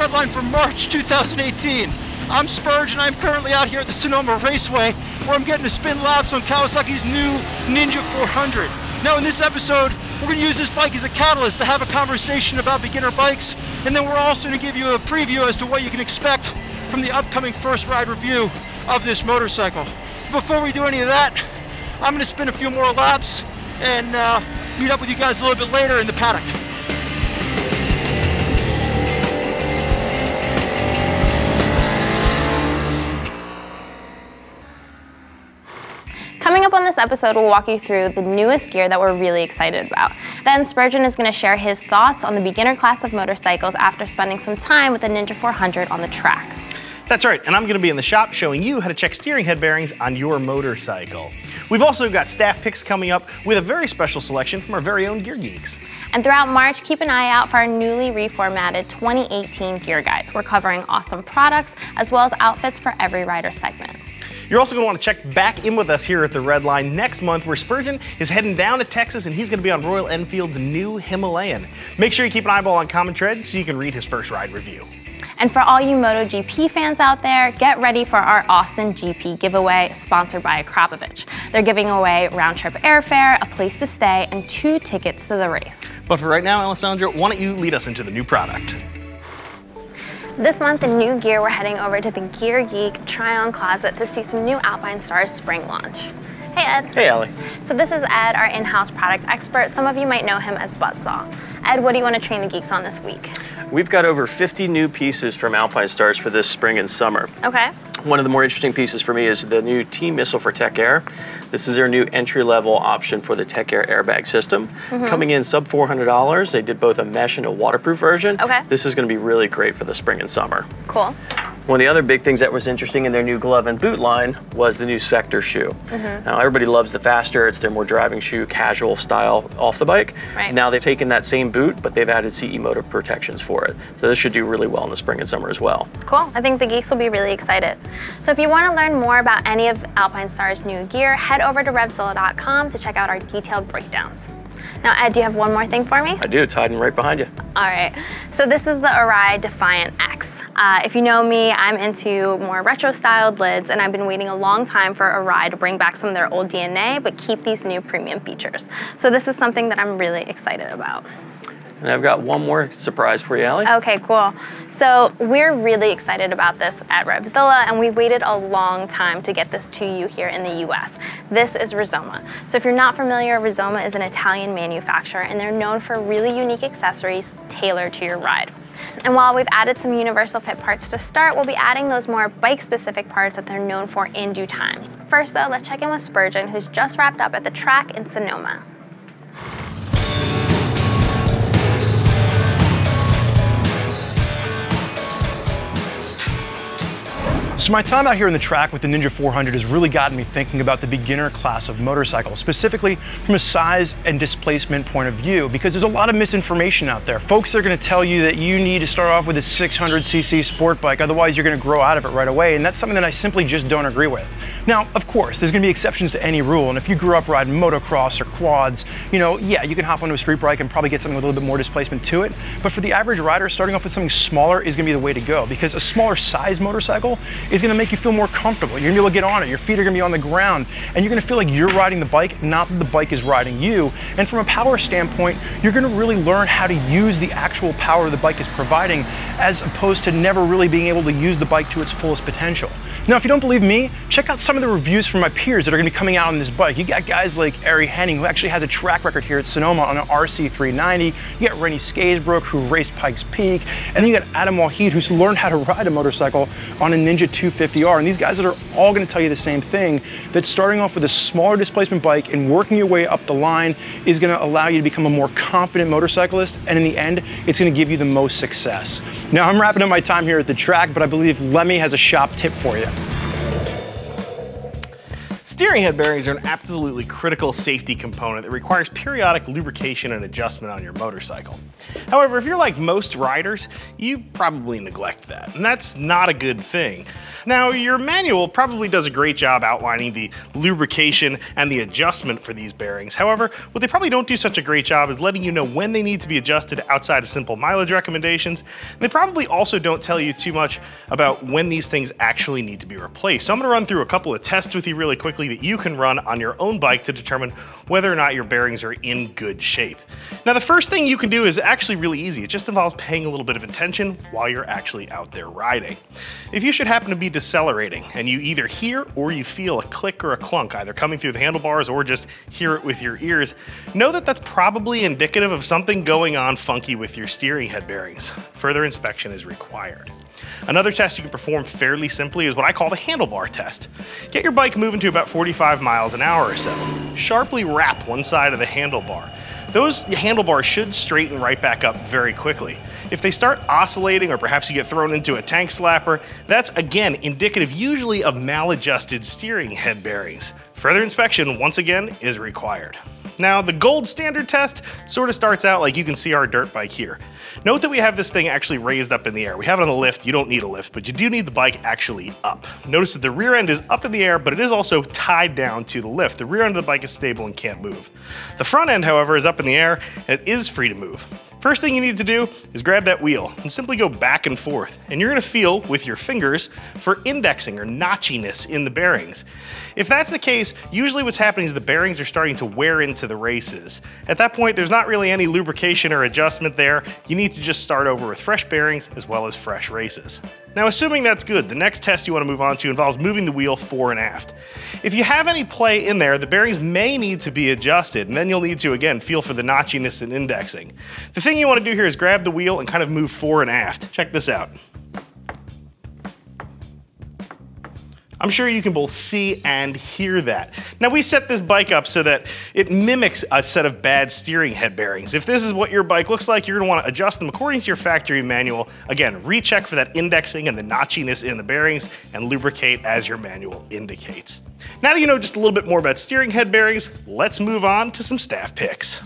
Redline for March 2018. I'm Spurg and I'm currently out here at the Sonoma Raceway where I'm getting to spin laps on Kawasaki's new Ninja 400. Now in this episode, we're going to use this bike as a catalyst to have a conversation about beginner bikes, and then we're also going to give you a preview as to what you can expect from the upcoming first ride review of this motorcycle. Before we do any of that, I'm going to spin a few more laps and meet up with you guys a little bit later in the paddock. Coming up on this episode, we'll walk you through the newest gear that we're really excited about. Then Spurgeon is going to share his thoughts on the beginner class of motorcycles after spending some time with the Ninja 400 on the track. That's right, and I'm going to be in the shop showing you how to check steering head bearings on your motorcycle. We've also got staff picks coming up with a very special selection from our very own Gear Geeks. And throughout March, keep an eye out for our newly reformatted 2018 gear guides. We're covering awesome products as well as outfits for every rider segment. You're also going to want to check back in with us here at the Redline next month, where Spurgeon is heading down to Texas and he's going to be on Royal Enfield's new Himalayan. Make sure you keep an eyeball on Common Tread so you can read his first ride review. And for all you MotoGP fans out there, get ready for our Austin GP giveaway sponsored by Akrapovic. They're giving away round-trip airfare, a place to stay, and 2 tickets to the race. But for right now, Alessandro, why don't you lead us into the new product? This month in new gear, we're heading over to the Gear Geek try-on closet to see some new Alpinestars spring launch. Hey Ed. Hey Allie. So this is Ed, our in-house product expert. Some of you might know him as Buzzsaw. Ed, what do you want to train the geeks on this week? We've got over 50 new pieces from Alpinestars for this spring and summer. Okay. One of the more interesting pieces for me is the new T-Missile for Tech Air. This is their new entry-level option for the Tech Air airbag system. Coming in sub $400. They did both a mesh and a waterproof version. Okay. This is going to be really great for the spring and summer. Cool. One of the other big things that was interesting in their new glove and boot line was the new Sektor shoe. Now everybody loves the Faster, it's their more driving shoe, casual style off the bike. Right. Now they've taken that same boot, but they've added CE motor protections for it. So this should do really well in the spring and summer as well. Cool. I think the geeks will be really excited. So if you want to learn more about any of Alpinestars' new gear, head over to RevZilla.com to check out our detailed breakdowns. Now, Ed, do you have one more thing for me? I do, it's hiding right behind you. All right. So this is the Arai Defiant-X. If you know me, I'm into more retro-styled lids, and I've been waiting a long time for Arai to bring back some of their old DNA, but keep these new premium features. So this is something that I'm really excited about. And I've got one more surprise for you, Allie. Okay, cool. So we're really excited about this at RevZilla, and we waited a long time to get this to you here in the US. This is Rizoma. So if you're not familiar, Rizoma is an Italian manufacturer, and they're known for really unique accessories tailored to your ride. And while we've added some universal fit parts to start, we'll be adding those more bike-specific parts that they're known for in due time. First though, let's check in with Spurgeon, who's just wrapped up at the track in Sonoma. So my time out here in the track with the Ninja 400 has really gotten me thinking about the beginner class of motorcycles, specifically from a size and displacement point of view, because there's a lot of misinformation out there. Folks are going to tell you that you need to start off with a 600cc sport bike, otherwise you're going to grow out of it right away, and that's something that I simply just don't agree with. Now, of course, there's going to be exceptions to any rule, and if you grew up riding motocross or quads, yeah, you can hop onto a street bike and probably get something with a little bit more displacement to it, but for the average rider, starting off with something smaller is going to be the way to go, because a smaller size motorcycle is going to make you feel more comfortable. You're going to be able to get on it, your feet are going to be on the ground, and you're going to feel like you're riding the bike, not that the bike is riding you. And from a power standpoint, you're going to really learn how to use the actual power the bike is providing, as opposed to never really being able to use the bike to its fullest potential. Now, if you don't believe me, check out some of the reviews from my peers that are going to be coming out on this bike. You got guys like Ari Henning, who actually has a track record here at Sonoma on an RC390. You got Rennie Skaesbrook, who raced Pikes Peak. And then you got Adam Wahid, who's learned how to ride a motorcycle on a Ninja 250R. And these guys that are all going to tell you the same thing, that starting off with a smaller displacement bike and working your way up the line is going to allow you to become a more confident motorcyclist. And in the end, it's going to give you the most success. Now, I'm wrapping up my time here at the track, but I believe Lemmy has a shop tip for you. Steering head bearings are an absolutely critical safety component that requires periodic lubrication and adjustment on your motorcycle. However, if you're like most riders, you probably neglect that, and that's not a good thing. Now, your manual probably does a great job outlining the lubrication and the adjustment for these bearings. However, what they probably don't do such a great job is letting you know when they need to be adjusted outside of simple mileage recommendations. And they probably also don't tell you too much about when these things actually need to be replaced. So I'm going to run through a couple of tests with you really quickly that you can run on your own bike to determine whether or not your bearings are in good shape. Now, the first thing you can do is actually really easy. It just involves paying a little bit of attention while you're actually out there riding. If you should happen to be decelerating and you either hear or you feel a click or a clunk, either coming through the handlebars or just hear it with your ears, know that that's probably indicative of something going on funky with your steering head bearings. Further inspection is required. Another test you can perform fairly simply is what I call the handlebar test. Get your bike moving to about 45 miles an hour or so. Sharply wrap one side of the handlebar. Those handlebars should straighten right back up very quickly. If they start oscillating or perhaps you get thrown into a tank slapper, that's again indicative usually of maladjusted steering head bearings. Further inspection, once again, is required. Now, the gold standard test sort of starts out like you can see our dirt bike here. Note that we have this thing actually raised up in the air. We have it on the lift. You don't need a lift, but you do need the bike actually up. Notice that the rear end is up in the air, but it is also tied down to the lift. The rear end of the bike is stable and can't move. The front end, however, is up in the air and it is free to move. First thing you need to do is grab that wheel and simply go back and forth. And you're gonna feel with your fingers for indexing or notchiness in the bearings. If that's the case, usually what's happening is the bearings are starting to wear into the races. At that point, there's not really any lubrication or adjustment there. You need to just start over with fresh bearings as well as fresh races. Now, assuming that's good, the next test you want to move on to involves moving the wheel fore and aft. If you have any play in there, the bearings may need to be adjusted, and then you'll need to, again, feel for the notchiness and indexing. The thing you want to do here is grab the wheel and kind of move fore and aft. Check this out. I'm sure you can both see and hear that. Now, we set this bike up so that it mimics a set of bad steering head bearings. If this is what your bike looks like, you're gonna wanna adjust them according to your factory manual. Again, recheck for that indexing and the notchiness in the bearings and lubricate as your manual indicates. Now that you know just a little bit more about steering head bearings, let's move on to some staff picks.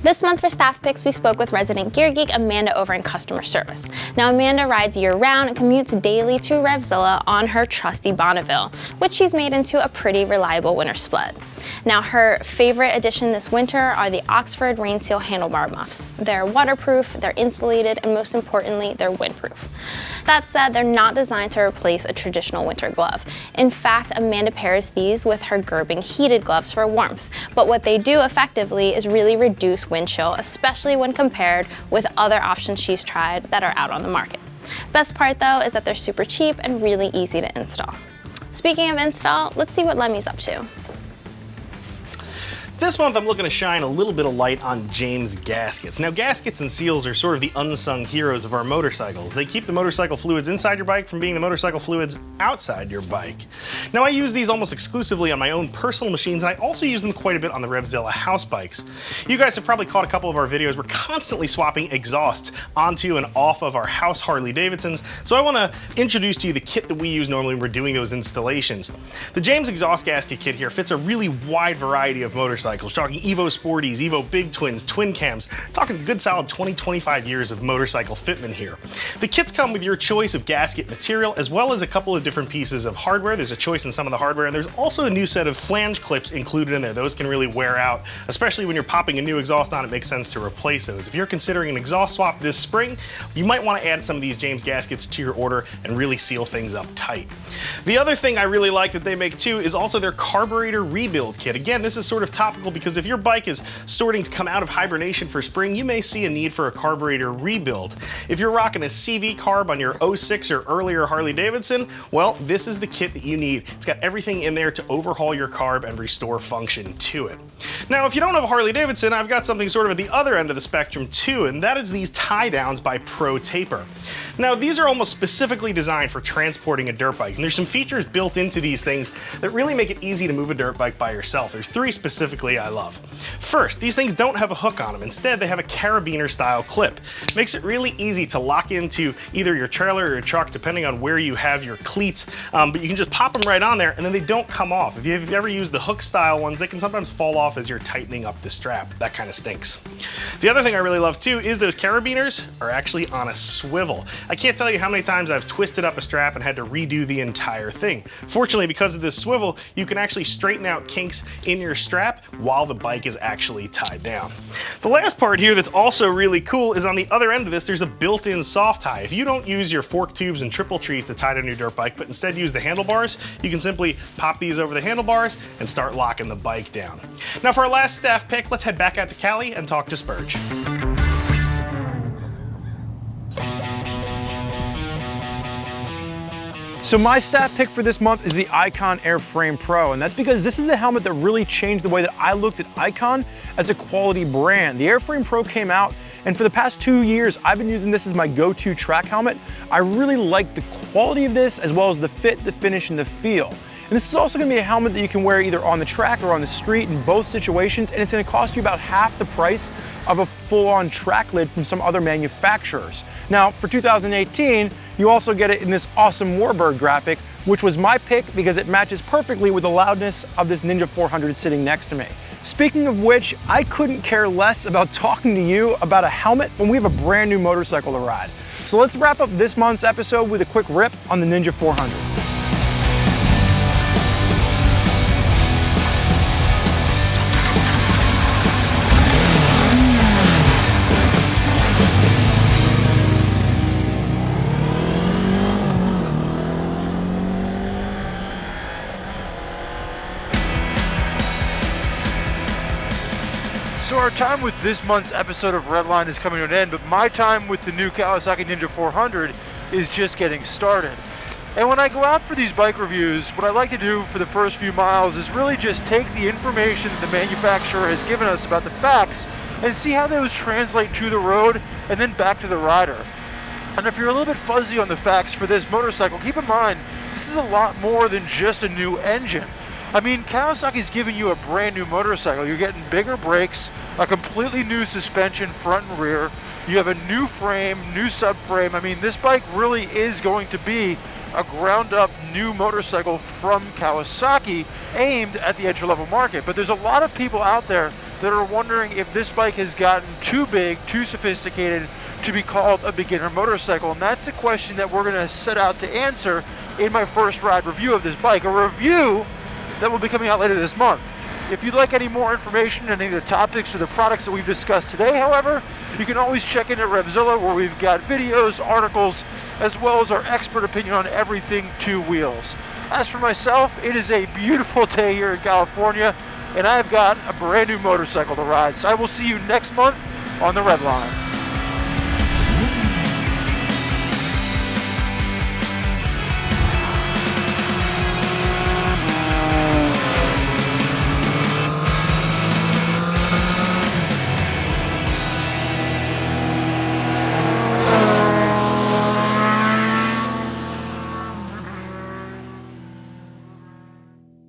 This month for Staff Picks, we spoke with resident gear geek Amanda over in customer service. Now, Amanda rides year-round and commutes daily to RevZilla on her trusty Bonneville, which she's made into a pretty reliable winter sled. Now, her favorite addition this winter are the Oxford RainSeal handlebar muffs. They're waterproof, they're insulated, and most importantly, they're windproof. That said, they're not designed to replace a traditional winter glove. In fact, Amanda pairs these with her Gerbing heated gloves for warmth. But what they do effectively is really reduce wind chill, especially when compared with other options she's tried that are out on the market. Best part though is that they're super cheap and really easy to install. Speaking of install, let's see what Lemmy's up to. This month I'm looking to shine a little bit of light on James Gaskets. Now, gaskets and seals are sort of the unsung heroes of our motorcycles. They keep the motorcycle fluids inside your bike from being the motorcycle fluids outside your bike. Now, I use these almost exclusively on my own personal machines, and I also use them quite a bit on the RevZilla house bikes. You guys have probably caught a couple of our videos. We're constantly swapping exhausts onto and off of our house Harley-Davidsons, so I want to introduce to you the kit that we use normally when we're doing those installations. The James exhaust gasket kit here fits a really wide variety of motorcycles. Talking Evo Sporties, Evo Big Twins, Twin Cams, talking a good solid 20-25 years of motorcycle fitment here. The kits come with your choice of gasket material as well as a couple of different pieces of hardware. There's a choice in some of the hardware, and there's also a new set of flange clips included in there. Those can really wear out, especially when you're popping a new exhaust on. It makes sense to replace those. If you're considering an exhaust swap this spring, you might want to add some of these James gaskets to your order and really seal things up tight. The other thing I really like that they make too is also their carburetor rebuild kit. Again, this is sort of topical because if your bike is starting to come out of hibernation for spring, you may see a need for a carburetor rebuild. If you're rocking a CV carb on your 06 or earlier Harley-Davidson, well, this is the kit that you need. It's got everything in there to overhaul your carb and restore function to it. Now, if you don't have a Harley-Davidson, I've got something sort of at the other end of the spectrum too, and that is these tie downs by Pro Taper. Now, these are almost specifically designed for transporting a dirt bike, and there's some features built into these things that really make it easy to move a dirt bike by yourself. There's three specifically specifically I love. First, these things don't have a hook on them. Instead, they have a carabiner style clip. Makes it really easy to lock into either your trailer or your truck, depending on where you have your cleats, but you can just pop them right on there and then they don't come off. If you've ever used the hook style ones, they can sometimes fall off as you're tightening up the strap. That kind of stinks. The other thing I really love too is those carabiners are actually on a swivel. I can't tell you how many times I've twisted up a strap and had to redo the entire thing. Fortunately, because of this swivel, you can actually straighten out kinks in your strap while the bike is actually tied down. The last part here that's also really cool is on the other end of this, there's a built-in soft tie. If you don't use your fork tubes and triple trees to tie down your dirt bike, but instead use the handlebars, you can simply pop these over the handlebars and start locking the bike down. Now for our last staff pick, let's head back out to Cali and talk to Spurg. So my staff pick for this month is the Icon Airframe Pro, and that's because this is the helmet that really changed the way that I looked at Icon as a quality brand. The Airframe Pro came out, and for the past 2 years, I've been using this as my go-to track helmet. I really like the quality of this, as well as the fit, the finish, and the feel. And this is also gonna be a helmet that you can wear either on the track or on the street in both situations, and it's gonna cost you about half the price of a full-on track lid from some other manufacturers. Now, for 2018, you also get it in this awesome Warbird graphic, which was my pick because it matches perfectly with the loudness of this Ninja 400 sitting next to me. Speaking of which, I couldn't care less about talking to you about a helmet when we have a brand new motorcycle to ride. So let's wrap up this month's episode with a quick rip on the Ninja 400. So our time with this month's episode of Redline is coming to an end, but my time with the new Kawasaki Ninja 400 is just getting started. And when I go out for these bike reviews, what I like to do for the first few miles is really just take the information that the manufacturer has given us about the facts and see how those translate to the road and then back to the rider. And if you're a little bit fuzzy on the facts for this motorcycle, keep in mind, this is a lot more than just a new engine. I mean, Kawasaki's giving you a brand new motorcycle. You're getting bigger brakes, a completely new suspension front and rear. You have a new frame, new subframe. I mean, this bike really is going to be a ground up new motorcycle from Kawasaki aimed at the entry-level market. But there's a lot of people out there that are wondering if this bike has gotten too big, too sophisticated to be called a beginner motorcycle. And that's the question that we're gonna set out to answer in my first ride review of this bike, a review that will be coming out later this month. If you'd like any more information on any of the topics or the products that we've discussed today, however, you can always check in at RevZilla, where we've got videos, articles, as well as our expert opinion on everything two wheels. As for myself, it is a beautiful day here in California, and I've got a brand new motorcycle to ride. So I will see you next month on the Redline.